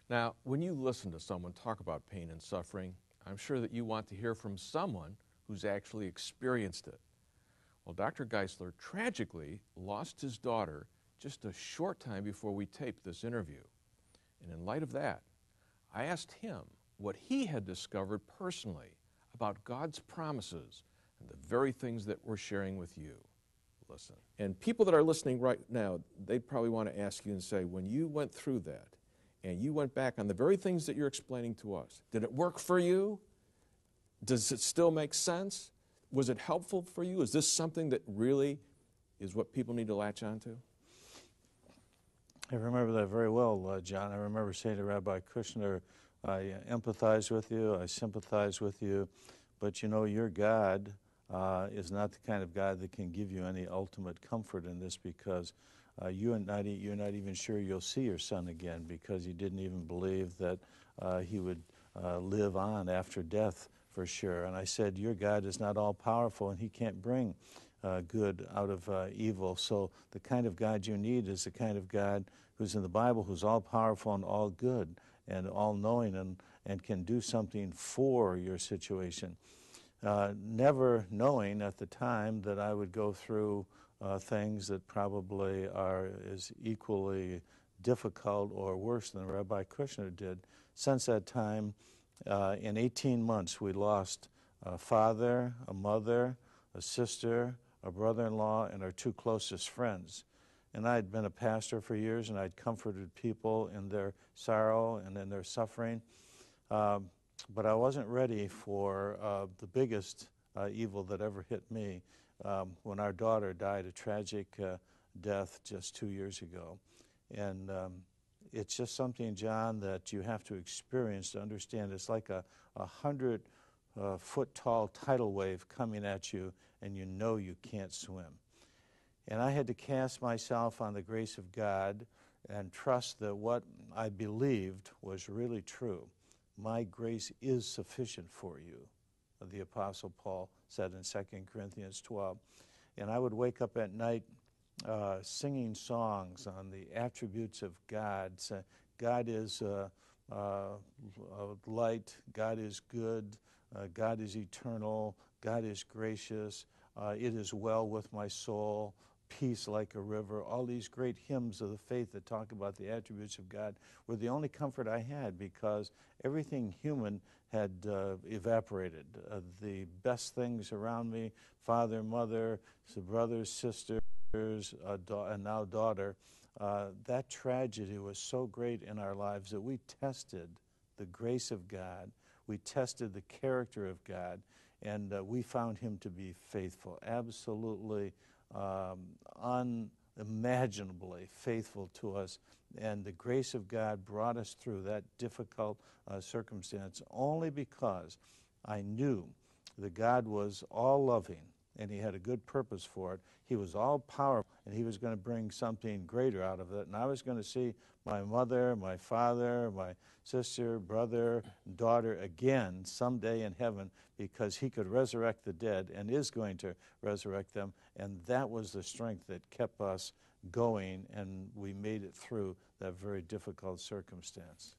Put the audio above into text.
Now, when you listen to someone talk about pain and suffering, I'm sure that you want to hear from someone who's actually experienced it. Well, Dr. Geisler tragically lost his daughter just a short time before we taped this interview. And in light of that, I asked him what he had discovered personally about God's promises and the very things that we're sharing with you. Listen. And people that are listening right now, they'd probably want to ask you and say, when you went through that and you went back on the very things that you're explaining to us, did it work for you? Does it still make sense? Was it helpful for you? Is this something that really is what people need to latch onto? I remember that very well, John. I remember saying to Rabbi Kushner, I empathize with you, I sympathize with you, but you know, your God is not the kind of God that can give you any ultimate comfort in this, because you're not even sure you'll see your son again, because you didn't even believe that he would live on after death for sure. And I said, your God is not all-powerful, and he can't bring good out of evil. So the kind of God you need is the kind of God who's in the Bible, who's all-powerful and all good and all-knowing, and can do something for your situation. Never knowing at the time that I would go through things that probably are as equally difficult or worse than Rabbi Kushner did. Since that time, in 18 months, we lost a father, a mother, a sister, a brother-in-law, and our two closest friends. And I had been a pastor for years, and I'd comforted people in their sorrow and in their suffering. But I wasn't ready for the biggest evil that ever hit me when our daughter died a tragic death just 2 years ago. And it's just something, John, that you have to experience to understand. It's like a 100-foot-tall tidal wave coming at you, and you know you can't swim. And I had to cast myself on the grace of God and trust that what I believed was really true. My grace is sufficient for you, the Apostle Paul said in 2 Corinthians 12. And I would wake up at night singing songs on the attributes of God. God is light, God is good, God is eternal, God is gracious, it is well with my soul, peace like a river. All these great hymns of the faith that talk about the attributes of God were the only comfort I had, because everything human had evaporated. The best things around me, father, mother, brothers, sisters, and now daughter, that tragedy was so great in our lives that we tested the grace of God, we tested the character of God, and we found him to be faithful, absolutely unimaginably faithful to us. And the grace of God brought us through that difficult circumstance only because I knew that God was all-loving, and he had a good purpose for it. He was all-powerful, and he was going to bring something greater out of it. And I was going to see my mother, my father, my sister, brother, daughter again someday in heaven, because he could resurrect the dead and is going to resurrect them. And that was the strength that kept us going, and we made it through that very difficult circumstance.